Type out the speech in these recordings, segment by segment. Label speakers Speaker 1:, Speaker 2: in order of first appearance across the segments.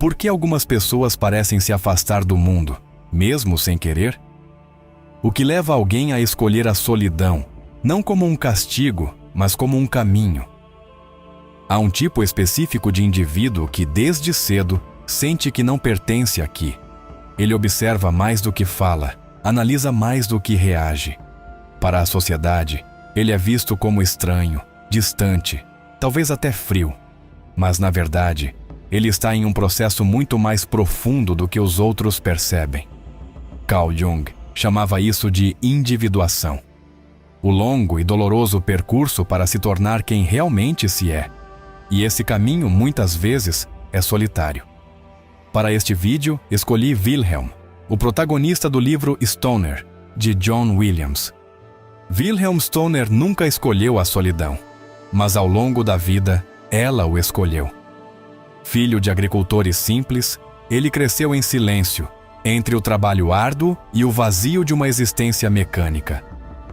Speaker 1: Por que algumas pessoas parecem se afastar do mundo, mesmo sem querer? O que leva alguém a escolher a solidão, não como um castigo, mas como um caminho? Há um tipo específico de indivíduo que, desde cedo, sente que não pertence aqui. Ele observa mais do que fala, analisa mais do que reage. Para a sociedade, ele é visto como estranho, distante, talvez até frio. Mas, na verdade, ele está em um processo muito mais profundo do que os outros percebem. Carl Jung chamava isso de individuação. O longo e doloroso percurso para se tornar quem realmente se é. E esse caminho, muitas vezes, é solitário. Para este vídeo, escolhi Wilhelm, o protagonista do livro Stoner, de John Williams. Wilhelm Stoner nunca escolheu a solidão, mas ao longo da vida, ela o escolheu. Filho de agricultores simples, ele cresceu em silêncio, entre o trabalho árduo e o vazio de uma existência mecânica.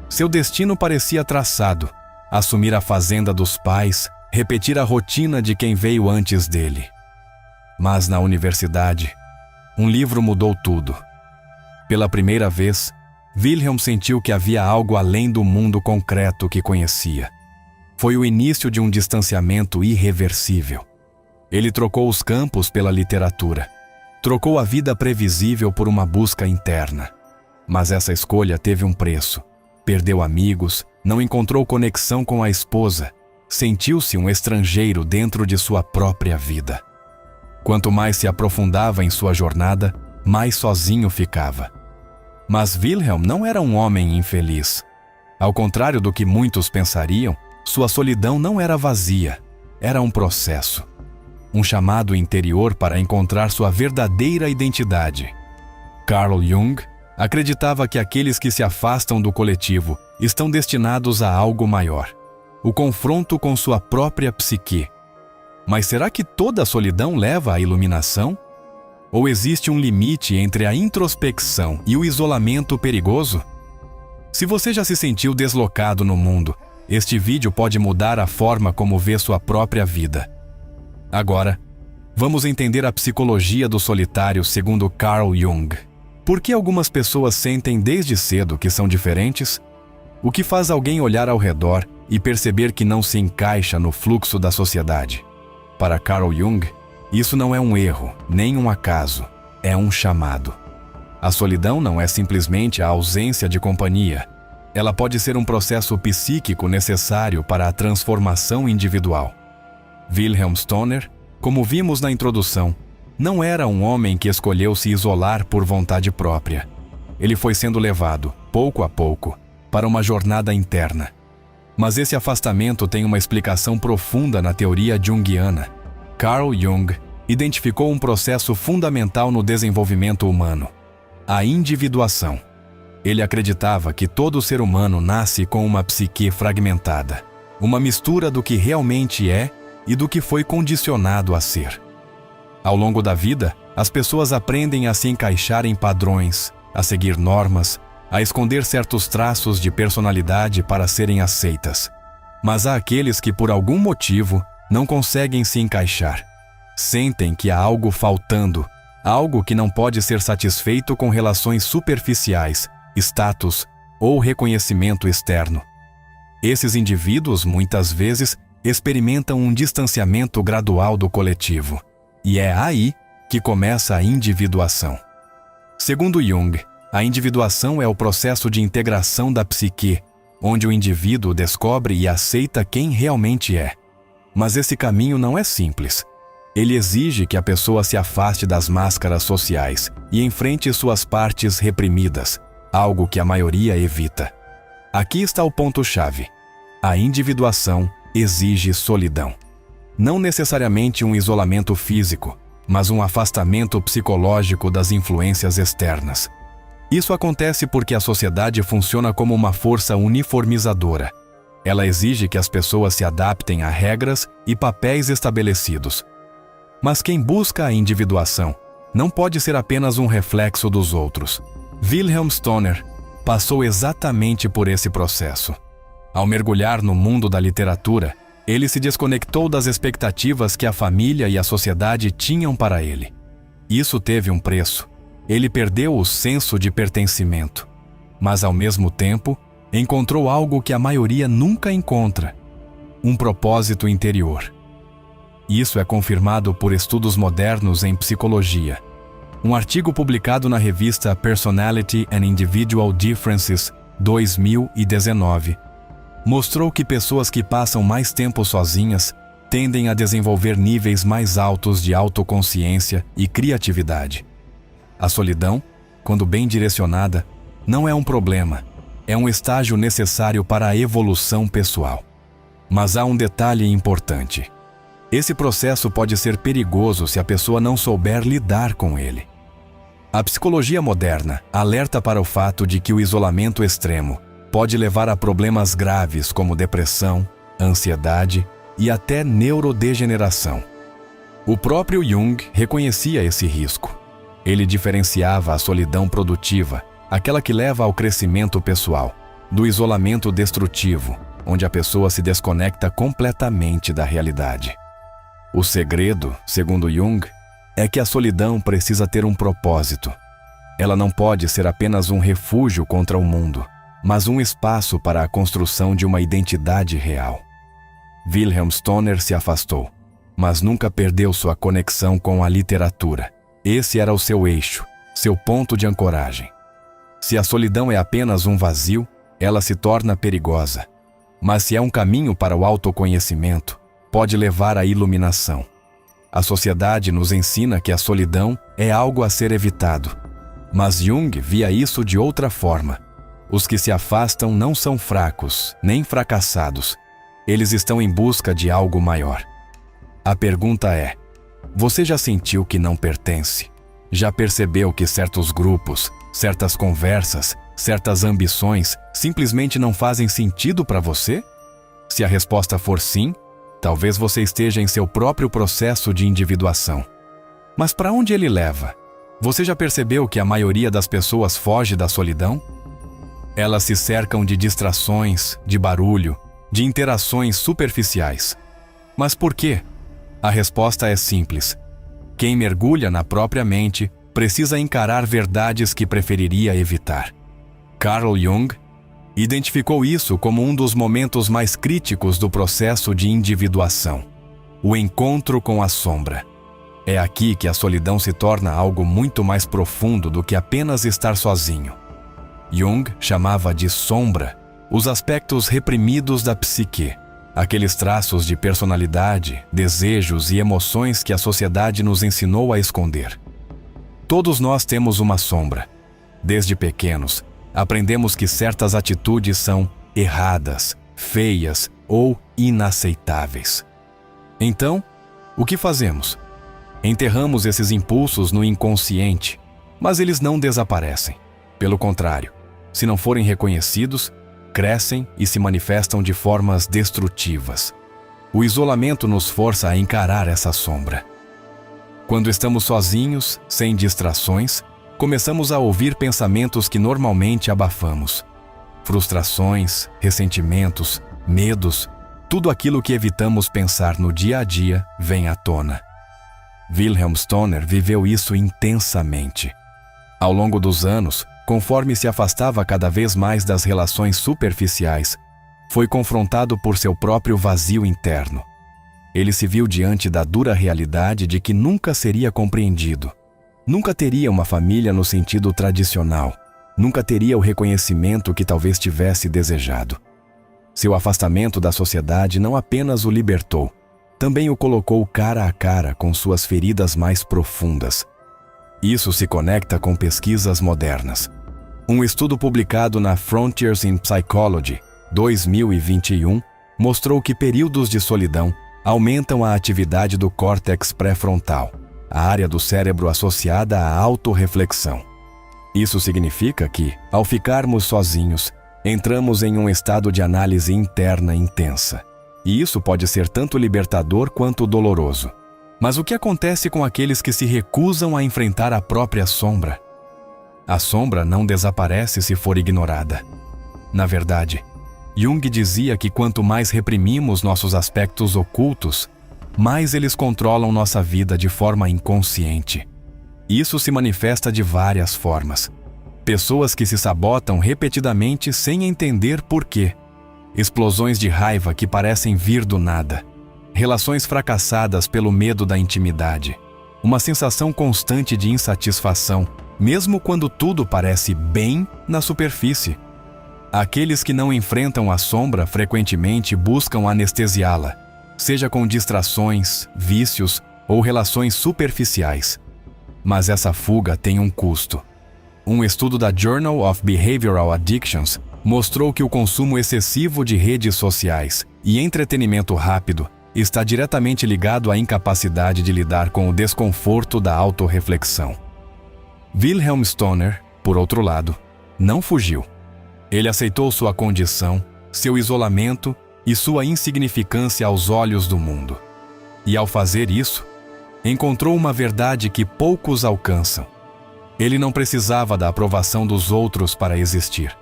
Speaker 1: Seu destino parecia traçado: assumir a fazenda dos pais, repetir a rotina de quem veio antes dele. Mas na universidade, um livro mudou tudo. Pela primeira vez, Wilhelm sentiu que havia algo além do mundo concreto que conhecia. Foi o início de um distanciamento irreversível. Ele trocou os campos pela literatura. Trocou a vida previsível por uma busca interna. Mas essa escolha teve um preço. Perdeu amigos, não encontrou conexão com a esposa, sentiu-se um estrangeiro dentro de sua própria vida. Quanto mais se aprofundava em sua jornada, mais sozinho ficava. Mas Wilhelm não era um homem infeliz. Ao contrário do que muitos pensariam, sua solidão não era vazia, era um processo. Um chamado interior para encontrar sua verdadeira identidade. Carl Jung acreditava que aqueles que se afastam do coletivo estão destinados a algo maior, o confronto com sua própria psique. Mas será que toda a solidão leva à iluminação? Ou existe um limite entre a introspecção e o isolamento perigoso? Se você já se sentiu deslocado no mundo, este vídeo pode mudar a forma como vê sua própria vida. Agora, vamos entender a psicologia do solitário segundo Carl Jung. Por que algumas pessoas sentem desde cedo que são diferentes? O que faz alguém olhar ao redor e perceber que não se encaixa no fluxo da sociedade? Para Carl Jung, isso não é um erro, nem um acaso, é um chamado. A solidão não é simplesmente a ausência de companhia. Ela pode ser um processo psíquico necessário para a transformação individual. Wilhelm Stoner, como vimos na introdução, não era um homem que escolheu se isolar por vontade própria. Ele foi sendo levado, pouco a pouco, para uma jornada interna. Mas esse afastamento tem uma explicação profunda na teoria junguiana. Carl Jung identificou um processo fundamental no desenvolvimento humano: a individuação. Ele acreditava que todo ser humano nasce com uma psique fragmentada, uma mistura do que realmente é e do que foi condicionado a ser. Ao longo da vida, as pessoas aprendem a se encaixar em padrões, a seguir normas, a esconder certos traços de personalidade para serem aceitas. Mas há aqueles que, por algum motivo, não conseguem se encaixar. Sentem que há algo faltando, algo que não pode ser satisfeito com relações superficiais, status ou reconhecimento externo. Esses indivíduos, muitas vezes, experimentam um distanciamento gradual do coletivo. E é aí que começa a individuação. Segundo Jung, a individuação é o processo de integração da psique, onde o indivíduo descobre e aceita quem realmente é. Mas esse caminho não é simples. Ele exige que a pessoa se afaste das máscaras sociais e enfrente suas partes reprimidas, algo que a maioria evita. Aqui está o ponto-chave. A individuação exige solidão. Não necessariamente um isolamento físico, mas um afastamento psicológico das influências externas. Isso acontece porque a sociedade funciona como uma força uniformizadora. Ela exige que as pessoas se adaptem a regras e papéis estabelecidos. Mas quem busca a individuação não pode ser apenas um reflexo dos outros. Wilhelm Stoner passou exatamente por esse processo. Ao mergulhar no mundo da literatura, ele se desconectou das expectativas que a família e a sociedade tinham para ele. Isso teve um preço. Ele perdeu o senso de pertencimento, mas ao mesmo tempo encontrou algo que a maioria nunca encontra: um propósito interior. Isso é confirmado por estudos modernos em psicologia. Um artigo publicado na revista Personality and Individual Differences 2019 mostrou que pessoas que passam mais tempo sozinhas tendem a desenvolver níveis mais altos de autoconsciência e criatividade. A solidão, quando bem direcionada, não é um problema, é um estágio necessário para a evolução pessoal. Mas há um detalhe importante. Esse processo pode ser perigoso se a pessoa não souber lidar com ele. A psicologia moderna alerta para o fato de que o isolamento extremo pode levar a problemas graves como depressão, ansiedade e até neurodegeneração. O próprio Jung reconhecia esse risco. Ele diferenciava a solidão produtiva, aquela que leva ao crescimento pessoal, do isolamento destrutivo, onde a pessoa se desconecta completamente da realidade. O segredo, segundo Jung, é que a solidão precisa ter um propósito. Ela não pode ser apenas um refúgio contra o mundo, mas um espaço para a construção de uma identidade real. Wilhelm Stoner se afastou, mas nunca perdeu sua conexão com a literatura. Esse era o seu eixo, seu ponto de ancoragem. Se a solidão é apenas um vazio, ela se torna perigosa. Mas se é um caminho para o autoconhecimento, pode levar à iluminação. A sociedade nos ensina que a solidão é algo a ser evitado. Mas Jung via isso de outra forma. Os que se afastam não são fracos, nem fracassados. Eles estão em busca de algo maior. A pergunta é: você já sentiu que não pertence? Já percebeu que certos grupos, certas conversas, certas ambições simplesmente não fazem sentido para você? Se a resposta for sim, talvez você esteja em seu próprio processo de individuação. Mas para onde ele leva? Você já percebeu que a maioria das pessoas foge da solidão? Elas se cercam de distrações, de barulho, de interações superficiais. Mas por quê? A resposta é simples. Quem mergulha na própria mente precisa encarar verdades que preferiria evitar. Carl Jung identificou isso como um dos momentos mais críticos do processo de individuação: o encontro com a sombra. É aqui que a solidão se torna algo muito mais profundo do que apenas estar sozinho. Jung chamava de sombra os aspectos reprimidos da psique, aqueles traços de personalidade, desejos e emoções que a sociedade nos ensinou a esconder. Todos nós temos uma sombra. Desde pequenos, aprendemos que certas atitudes são erradas, feias ou inaceitáveis. Então, o que fazemos? Enterramos esses impulsos no inconsciente, mas eles não desaparecem. Pelo contrário, se não forem reconhecidos, crescem e se manifestam de formas destrutivas. O isolamento nos força a encarar essa sombra. Quando estamos sozinhos, sem distrações, começamos a ouvir pensamentos que normalmente abafamos. Frustrações, ressentimentos, medos, tudo aquilo que evitamos pensar no dia a dia vem à tona. Wilhelm Stoner viveu isso intensamente. Ao longo dos anos, conforme se afastava cada vez mais das relações superficiais, foi confrontado por seu próprio vazio interno. Ele se viu diante da dura realidade de que nunca seria compreendido. Nunca teria uma família no sentido tradicional. Nunca teria o reconhecimento que talvez tivesse desejado. Seu afastamento da sociedade não apenas o libertou, também o colocou cara a cara com suas feridas mais profundas. Isso se conecta com pesquisas modernas. Um estudo publicado na Frontiers in Psychology, 2021, mostrou que períodos de solidão aumentam a atividade do córtex pré-frontal, a área do cérebro associada à autorreflexão. Isso significa que, ao ficarmos sozinhos, entramos em um estado de análise interna intensa. E isso pode ser tanto libertador quanto doloroso. Mas o que acontece com aqueles que se recusam a enfrentar a própria sombra? A sombra não desaparece se for ignorada. Na verdade, Jung dizia que quanto mais reprimimos nossos aspectos ocultos, mais eles controlam nossa vida de forma inconsciente. Isso se manifesta de várias formas. Pessoas que se sabotam repetidamente sem entender por quê. Explosões de raiva que parecem vir do nada. Relações fracassadas pelo medo da intimidade. Uma sensação constante de insatisfação, mesmo quando tudo parece bem na superfície. Aqueles que não enfrentam a sombra frequentemente buscam anestesiá-la, seja com distrações, vícios ou relações superficiais. Mas essa fuga tem um custo. Um estudo da Journal of Behavioral Addictions mostrou que o consumo excessivo de redes sociais e entretenimento rápido está diretamente ligado à incapacidade de lidar com o desconforto da autorreflexão. Wilhelm Stoner, por outro lado, não fugiu. Ele aceitou sua condição, seu isolamento e sua insignificância aos olhos do mundo. E ao fazer isso, encontrou uma verdade que poucos alcançam. Ele não precisava da aprovação dos outros para existir.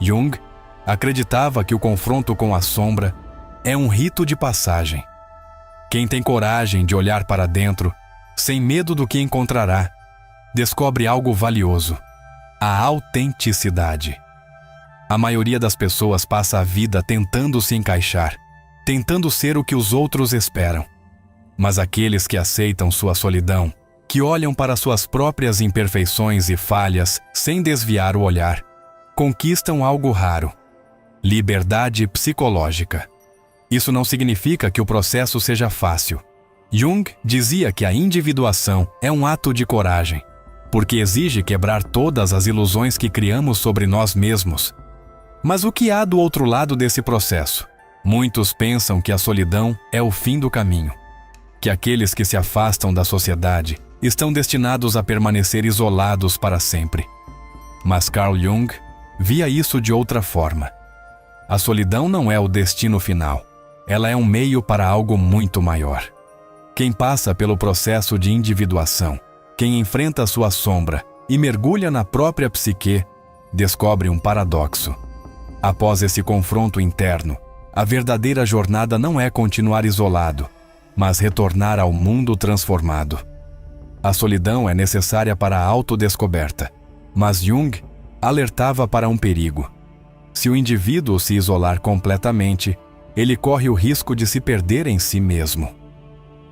Speaker 1: Jung acreditava que o confronto com a sombra é um rito de passagem. Quem tem coragem de olhar para dentro, sem medo do que encontrará, descobre algo valioso: a autenticidade. A maioria das pessoas passa a vida tentando se encaixar, tentando ser o que os outros esperam. Mas aqueles que aceitam sua solidão, que olham para suas próprias imperfeições e falhas sem desviar o olhar, conquistam algo raro: liberdade psicológica. Isso não significa que o processo seja fácil. Jung dizia que a individuação é um ato de coragem, porque exige quebrar todas as ilusões que criamos sobre nós mesmos. Mas o que há do outro lado desse processo? Muitos pensam que a solidão é o fim do caminho, que aqueles que se afastam da sociedade estão destinados a permanecer isolados para sempre. Mas Carl Jung via isso de outra forma. A solidão não é o destino final. Ela é um meio para algo muito maior. Quem passa pelo processo de individuação, quem enfrenta sua sombra e mergulha na própria psique, descobre um paradoxo. Após esse confronto interno, a verdadeira jornada não é continuar isolado, mas retornar ao mundo transformado. A solidão é necessária para a autodescoberta, mas Jung alertava para um perigo. Se o indivíduo se isolar completamente, ele corre o risco de se perder em si mesmo.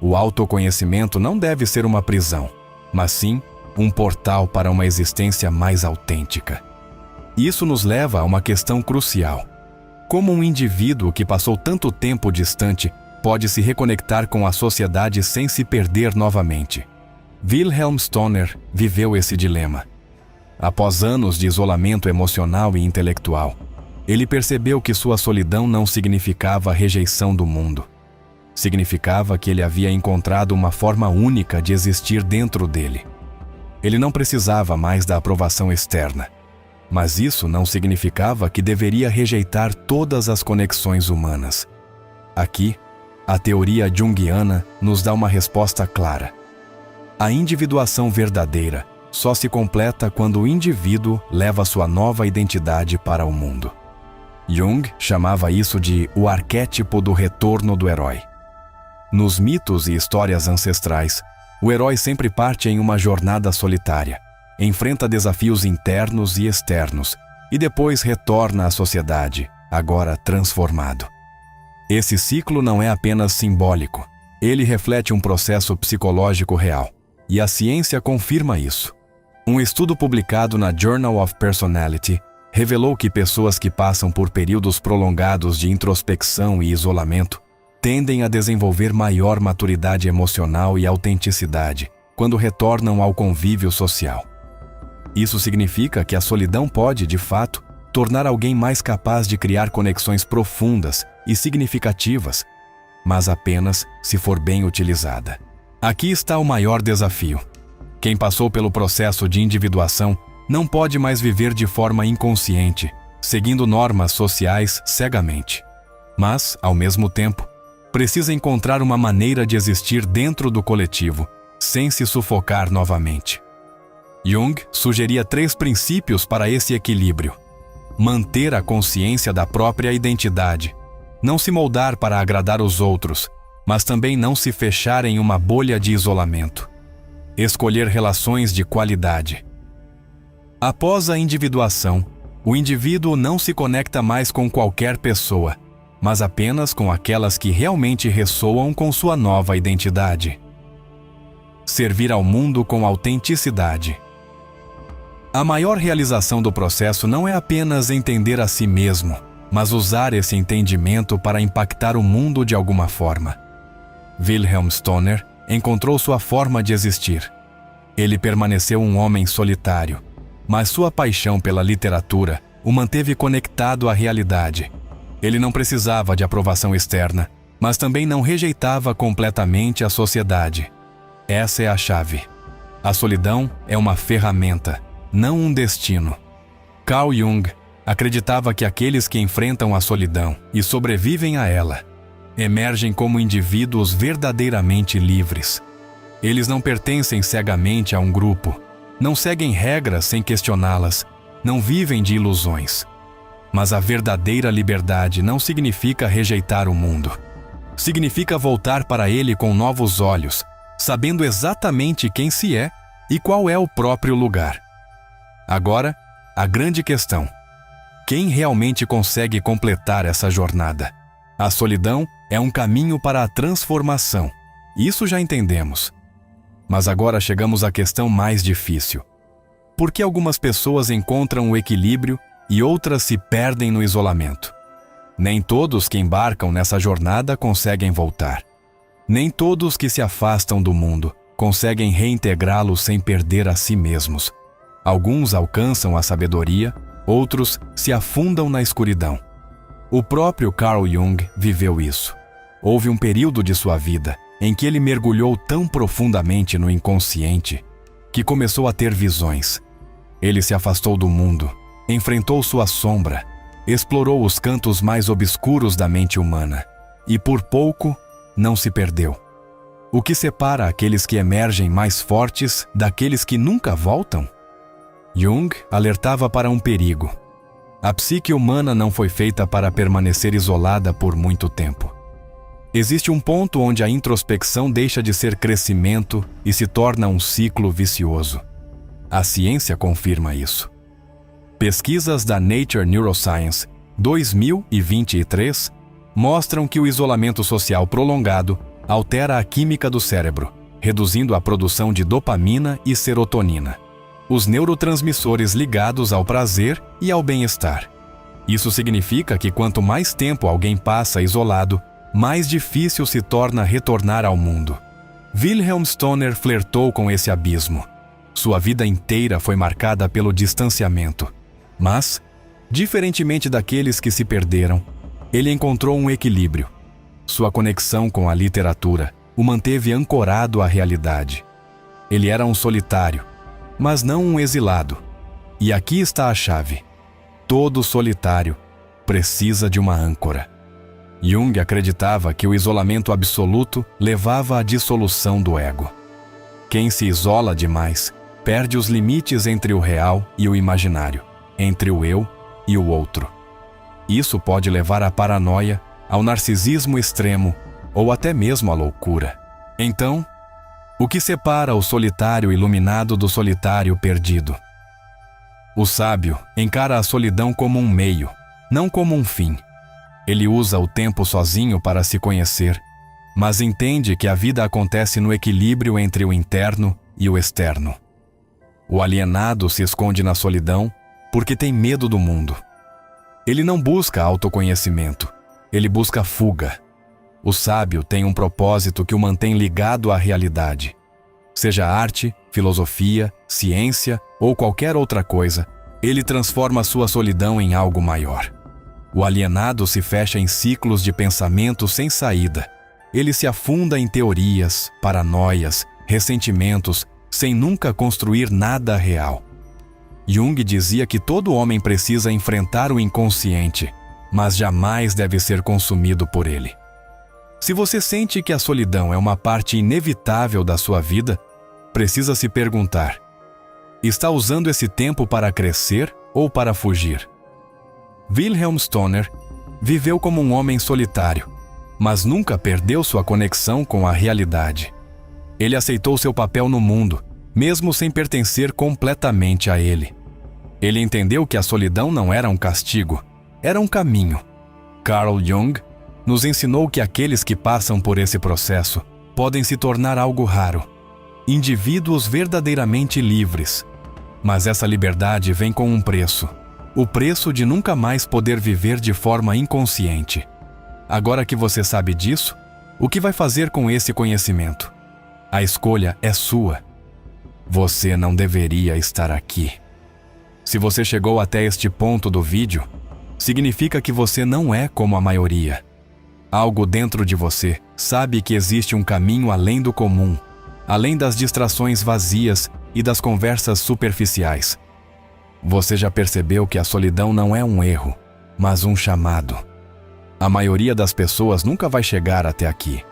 Speaker 1: O autoconhecimento não deve ser uma prisão, mas sim um portal para uma existência mais autêntica. Isso nos leva a uma questão crucial. Como um indivíduo que passou tanto tempo distante pode se reconectar com a sociedade sem se perder novamente? Wilhelm Stoner viveu esse dilema. Após anos de isolamento emocional e intelectual, ele percebeu que sua solidão não significava a rejeição do mundo. Significava que ele havia encontrado uma forma única de existir dentro dele. Ele não precisava mais da aprovação externa, mas isso não significava que deveria rejeitar todas as conexões humanas. Aqui, a teoria junguiana nos dá uma resposta clara. A individuação verdadeira só se completa quando o indivíduo leva sua nova identidade para o mundo. Jung chamava isso de o arquétipo do retorno do herói. Nos mitos e histórias ancestrais, o herói sempre parte em uma jornada solitária, enfrenta desafios internos e externos e depois retorna à sociedade, agora transformado. Esse ciclo não é apenas simbólico, ele reflete um processo psicológico real, e a ciência confirma isso. Um estudo publicado na Journal of Personality revelou que pessoas que passam por períodos prolongados de introspecção e isolamento tendem a desenvolver maior maturidade emocional e autenticidade quando retornam ao convívio social. Isso significa que a solidão pode, de fato, tornar alguém mais capaz de criar conexões profundas e significativas, mas apenas se for bem utilizada. Aqui está o maior desafio. Quem passou pelo processo de individuação não pode mais viver de forma inconsciente, seguindo normas sociais cegamente. Mas, ao mesmo tempo, precisa encontrar uma maneira de existir dentro do coletivo, sem se sufocar novamente. Jung sugeria 3 princípios para esse equilíbrio: manter a consciência da própria identidade, não se moldar para agradar os outros, mas também não se fechar em uma bolha de isolamento. escolher relações de qualidade. Após a individuação, o indivíduo não se conecta mais com qualquer pessoa, mas apenas com aquelas que realmente ressoam com sua nova identidade. Servir ao mundo com autenticidade. A maior realização do processo não é apenas entender a si mesmo, mas usar esse entendimento para impactar o mundo de alguma forma. Wilhelm Stoner encontrou sua forma de existir. Ele permaneceu um homem solitário, mas sua paixão pela literatura o manteve conectado à realidade. Ele não precisava de aprovação externa, mas também não rejeitava completamente a sociedade. Essa é a chave. A solidão é uma ferramenta, não um destino. Carl Jung acreditava que aqueles que enfrentam a solidão e sobrevivem a ela emergem como indivíduos verdadeiramente livres. Eles não pertencem cegamente a um grupo, não seguem regras sem questioná-las, não vivem de ilusões. Mas a verdadeira liberdade não significa rejeitar o mundo. Significa voltar para ele com novos olhos, sabendo exatamente quem se é e qual é o próprio lugar. Agora, a grande questão: quem realmente consegue completar essa jornada? A solidão é um caminho para a transformação. Isso já entendemos. Mas agora chegamos à questão mais difícil. Por que algumas pessoas encontram o equilíbrio e outras se perdem no isolamento? Nem todos que embarcam nessa jornada conseguem voltar. Nem todos que se afastam do mundo conseguem reintegrá-lo sem perder a si mesmos. Alguns alcançam a sabedoria, outros se afundam na escuridão. O próprio Carl Jung viveu isso. Houve um período de sua vida em que ele mergulhou tão profundamente no inconsciente que começou a ter visões. Ele se afastou do mundo, enfrentou sua sombra, explorou os cantos mais obscuros da mente humana e, por pouco, não se perdeu. O que separa aqueles que emergem mais fortes daqueles que nunca voltam? Jung alertava para um perigo. A psique humana não foi feita para permanecer isolada por muito tempo. Existe um ponto onde a introspecção deixa de ser crescimento e se torna um ciclo vicioso. A ciência confirma isso. Pesquisas da Nature Neuroscience 2023 mostram que o isolamento social prolongado altera a química do cérebro, reduzindo a produção de dopamina e serotonina, os neurotransmissores ligados ao prazer e ao bem-estar. Isso significa que quanto mais tempo alguém passa isolado, mais difícil se torna retornar ao mundo. Wilhelm Stoner flertou com esse abismo. Sua vida inteira foi marcada pelo distanciamento. Mas, diferentemente daqueles que se perderam, ele encontrou um equilíbrio. Sua conexão com a literatura o manteve ancorado à realidade. Ele era um solitário, mas não um exilado. E aqui está a chave. Todo solitário precisa de uma âncora. Jung acreditava que o isolamento absoluto levava à dissolução do ego. Quem se isola demais perde os limites entre o real e o imaginário, entre o eu e o outro. Isso pode levar à paranoia, ao narcisismo extremo ou até mesmo à loucura. Então, o que separa o solitário iluminado do solitário perdido? O sábio encara a solidão como um meio, não como um fim. Ele usa o tempo sozinho para se conhecer, mas entende que a vida acontece no equilíbrio entre o interno e o externo. O alienado se esconde na solidão porque tem medo do mundo. Ele não busca autoconhecimento, ele busca fuga. O sábio tem um propósito que o mantém ligado à realidade. Seja arte, filosofia, ciência ou qualquer outra coisa, ele transforma sua solidão em algo maior. O alienado se fecha em ciclos de pensamento sem saída. Ele se afunda em teorias, paranoias, ressentimentos, sem nunca construir nada real. Jung dizia que todo homem precisa enfrentar o inconsciente, mas jamais deve ser consumido por ele. Se você sente que a solidão é uma parte inevitável da sua vida, precisa se perguntar: está usando esse tempo para crescer ou para fugir? Wilhelm Stoner viveu como um homem solitário, mas nunca perdeu sua conexão com a realidade. Ele aceitou seu papel no mundo, mesmo sem pertencer completamente a ele. Ele entendeu que a solidão não era um castigo, era um caminho. Carl Jung nos ensinou que aqueles que passam por esse processo podem se tornar algo raro, indivíduos verdadeiramente livres. Mas essa liberdade vem com um preço, o preço de nunca mais poder viver de forma inconsciente. Agora que você sabe disso, o que vai fazer com esse conhecimento? A escolha é sua. Você não deveria estar aqui. Se você chegou até este ponto do vídeo, significa que você não é como a maioria. Algo dentro de você sabe que existe um caminho além do comum, além das distrações vazias e das conversas superficiais. Você já percebeu que a solidão não é um erro, mas um chamado. A maioria das pessoas nunca vai chegar até aqui.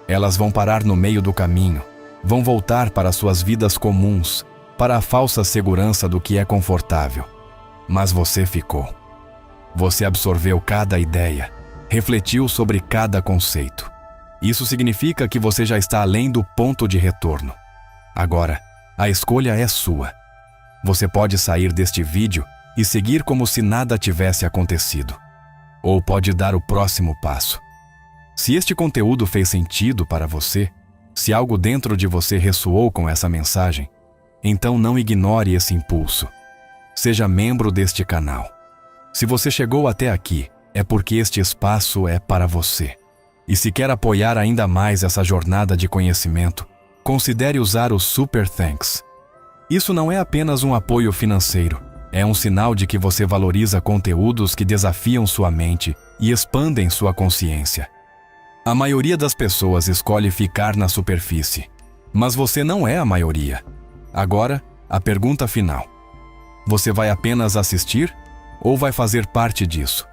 Speaker 1: Elas vão parar no meio do caminho, vão voltar para suas vidas comuns, para a falsa segurança do que é confortável. Mas você ficou. Você absorveu cada ideia, refletiu sobre cada conceito. Isso significa que você já está além do ponto de retorno. Agora, a escolha é sua. Você pode sair deste vídeo e seguir como se nada tivesse acontecido. Ou pode dar o próximo passo. Se este conteúdo fez sentido para você, se algo dentro de você ressoou com essa mensagem, então não ignore esse impulso. Seja membro deste canal. Se você chegou até aqui, é porque este espaço é para você. E se quer apoiar ainda mais essa jornada de conhecimento, considere usar o Super Thanks. Isso não é apenas um apoio financeiro, é um sinal de que você valoriza conteúdos que desafiam sua mente e expandem sua consciência. A maioria das pessoas escolhe ficar na superfície, mas você não é a maioria. Agora, a pergunta final. Você vai apenas assistir ou vai fazer parte disso?